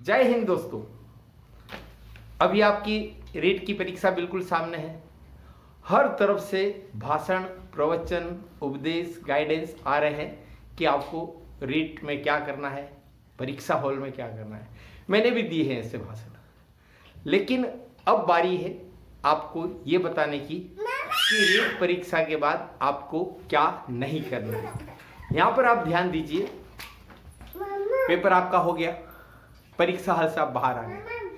जय हिंद दोस्तों। अभी आपकी रीट की परीक्षा बिल्कुल सामने है। हर तरफ से भाषण, प्रवचन, उपदेश, गाइडेंस आ रहे हैं कि आपको रीट में क्या करना है, परीक्षा हॉल में क्या करना है। मैंने भी दिए हैं ऐसे भाषण, लेकिन अब बारी है आपको ये बताने की कि रीट परीक्षा के बाद आपको क्या नहीं करना है। यहाँ पर आप ध्यान दीजिए, पेपर आपका हो गया, परीक्षा हॉल से आप बाहर आ गए।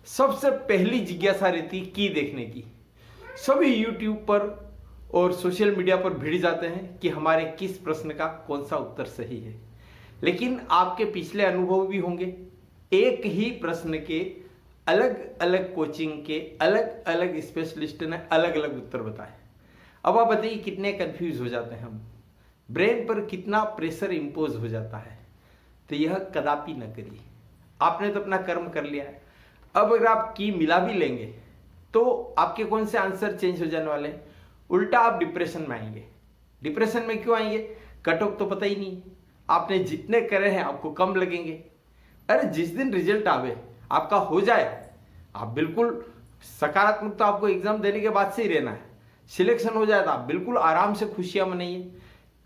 सबसे पहली जिज्ञासा रहती की देखने की। सभी यूट्यूब पर और सोशल मीडिया पर भिड़ जाते हैं कि हमारे किस प्रश्न का कौन सा उत्तर सही है। लेकिन आपके पिछले अनुभव भी होंगे, एक ही प्रश्न के अलग अलग कोचिंग के अलग अलग स्पेशलिस्ट ने अलग अलग उत्तर बताए। अब आप बताइए कितने कंफ्यूज हो जाते हैं हम, ब्रेन पर कितना प्रेशर इंपोज हो जाता है। तो यह कदापि न करिए। आपने तो अपना कर्म कर लिया है। अब अगर आप की मिला भी लेंगे तो आपके कौन से आंसर चेंज हो जाने वाले हैं, उल्टा आप डिप्रेशन में आएंगे। डिप्रेशन में क्यों आएंगे? कट ऑफ तो पता ही नहीं, आपने जितने करे हैं आपको कम लगेंगे। अरे जिस दिन रिजल्ट आवे, आपका हो जाए, आप बिल्कुल सकारात्मक तो आपको एग्जाम देने के बाद से ही रहना है। सिलेक्शन हो जाए तो आप बिल्कुल आराम से खुशियां मनाइए,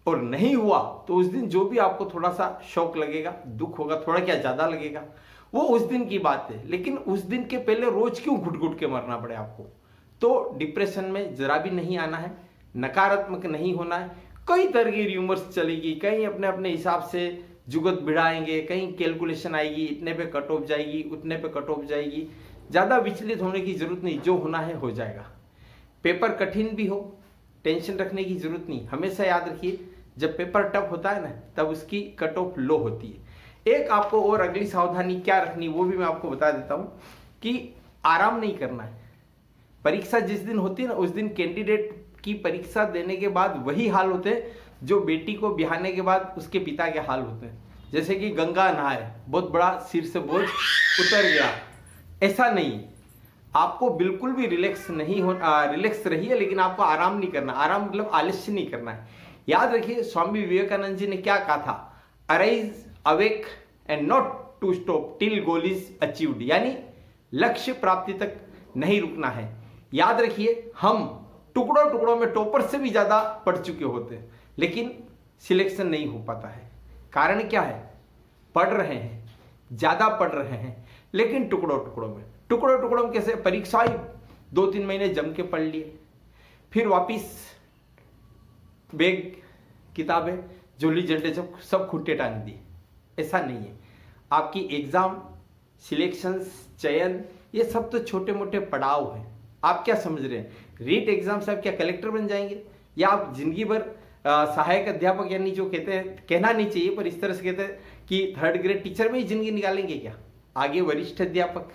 और नहीं हुआ तो उस दिन जो भी आपको थोड़ा सा शौक लगेगा, दुख होगा, थोड़ा क्या ज्यादा लगेगा, वो उस दिन की बात है। लेकिन उस दिन के पहले रोज क्यों घुट घुट के मरना पड़े आपको? तो डिप्रेशन में जरा भी नहीं आना है, नकारात्मक नहीं होना है। कई तरह की र्यूमर्स चलेगी, कहीं अपने अपने हिसाब से जुगत भिड़ाएंगे, कहीं कैलकुलेशन आएगी, इतने पे कट ऑफ जाएगी, उतने पे कट ऑफ जाएगी। ज्यादा विचलित होने की जरूरत नहीं, जो होना है हो जाएगा। पेपर कठिन भी हो, टेंशन रखने की जरूरत नहीं। हमेशा याद रखिए, जब पेपर टफ होता है ना, तब उसकी कट ऑफ लो होती है। एक आपको और अगली सावधानी क्या रखनी, वो भी मैं आपको बता देता हूं कि आराम नहीं करना है। परीक्षा जिस दिन होती है ना, उस दिन कैंडिडेट की परीक्षा देने के बाद वही हाल होते हैं जो बेटी को ब्याहने के बाद उसके पिता के हाल होते हैं। जैसे कि गंगा नहाए, बहुत बड़ा सिर से बोझ उतर गया, ऐसा नहीं। आपको बिल्कुल भी रिलैक्स नहीं हो, रिलैक्स रहिए, लेकिन आपको आराम नहीं करना। आराम मतलब आलस्य नहीं करना है। याद रखिए, स्वामी विवेकानंद जी ने क्या कहा था, arise, awake and not to stop till goal is achieved, यानी लक्ष्य प्राप्ति तक नहीं रुकना है। याद रखिए, हम टुकड़ों टुकड़ों में टॉपर से भी ज्यादा पढ़ चुके होते हैं, लेकिन सिलेक्शन नहीं हो पाता है। कारण क्या है? पढ़ रहे हैं, ज्यादा पढ़ रहे हैं, लेकिन टुकड़ों टुकड़ों में। टुकड़ों टुकड़ों में कैसे? परीक्षा ही 2-3 महीने जम के पढ़ लिए, फिर वापिस बैग, किताबें, झोली झंडे सब खुट्टे टांग दिए। ऐसा नहीं है। आपकी एग्जाम, सिलेक्शंस, चयन, ये सब तो छोटे मोटे पड़ाव हैं। आप क्या समझ रहे हैं, रीट एग्जाम से आप क्या कलेक्टर बन जाएंगे, या आप जिंदगी भर सहायक अध्यापक, यानी जो कहते हैं, कहना नहीं चाहिए पर इस तरह से कहते हैं कि 3rd ग्रेड टीचर में ही जिंदगी निकालेंगे क्या? आगे वरिष्ठ अध्यापक,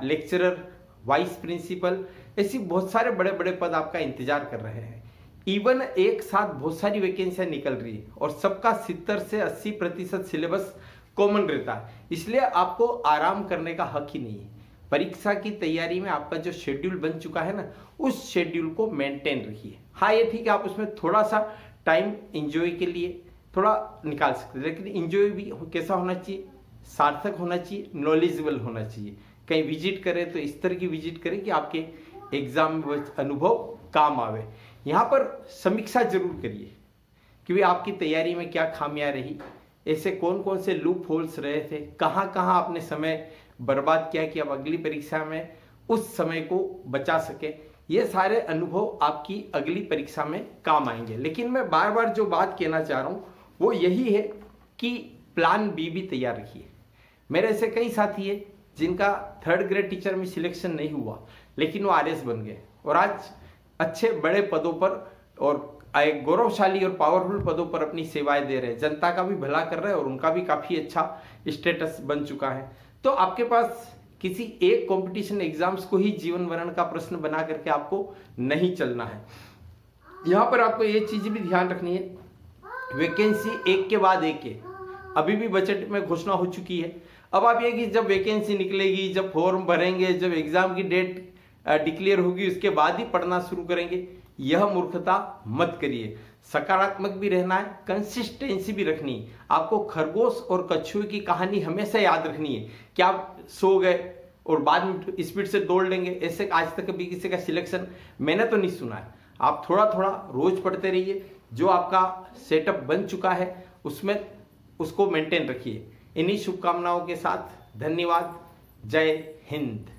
लेक्चरर, वाइस प्रिंसिपल, ऐसी बहुत सारे बड़े बड़े पद आपका इंतजार कर रहे हैं। इवन एक साथ बहुत सारी वैकेंसियां निकल रही है और सबका 70 से 80% सिलेबस कॉमन रहता है। इसलिए आपको आराम करने का हक ही नहीं है। परीक्षा की तैयारी में आपका जो शेड्यूल बन चुका है ना, उस शेड्यूल को मेंटेन रखिए। हाँ, ये ठीक है, आप उसमें थोड़ा सा टाइम एंजॉय के लिए थोड़ा निकाल सकते हैं, लेकिन एंजॉय भी कैसा होना चाहिए? सार्थक होना चाहिए, नॉलेजेबल होना चाहिए। कहीं विजिट करें तो इस तरह की विजिट करें कि आपके एग्जाम में अनुभव काम आवे। यहाँ पर समीक्षा जरूर करिए कि भाई आपकी तैयारी में क्या खामियां रही, ऐसे कौन कौन से लूप होल्स रहे थे, कहाँ कहाँ आपने समय बर्बाद किया कि अब अगली परीक्षा में उस समय को बचा सके। ये सारे अनुभव आपकी अगली परीक्षा में काम आएंगे। लेकिन मैं बार बार जो बात कहना चाह रहा हूँ वो यही है कि प्लान बी भी तैयार रखिए। मेरे ऐसे कई साथी है जिनका 3rd ग्रेड टीचर में सिलेक्शन नहीं हुआ, लेकिन वो RS बन गए और आज अच्छे बड़े पदों पर और एक गौरवशाली और पावरफुल पदों पर अपनी सेवाएं दे रहे हैं, जनता का भी भला कर रहे हैं और उनका भी काफी अच्छा स्टेटस बन चुका है। तो आपके पास किसी एक कंपटीशन एग्जाम्स को ही जीवन वरण का प्रश्न बना करके आपको नहीं चलना है। यहां पर आपको ये चीज भी ध्यान रखनी है, वैकेंसी एक के बाद एक है। अभी भी बजट में घोषणा हो चुकी है। अब आप ये कि जब वैकेंसी निकलेगी, जब फॉर्म भरेंगे, जब एग्जाम की डेट डिक्लेयर होगी, उसके बाद ही पढ़ना शुरू करेंगे, यह मूर्खता मत करिए। सकारात्मक भी रहना है, कंसिस्टेंसी भी रखनी है। आपको खरगोश और कछुए की कहानी हमेशा याद रखनी है कि आप सो गए और बाद में स्पीड से दौड़ लेंगे, ऐसे आज तक कभी किसी का सिलेक्शन मैंने तो नहीं सुना है। आप थोड़ा थोड़ा रोज पढ़ते रहिए, जो आपका सेटअप बन चुका है उसमें उसको मेंटेन रखिए। इन्हीं शुभकामनाओं के साथ धन्यवाद। जय हिंद।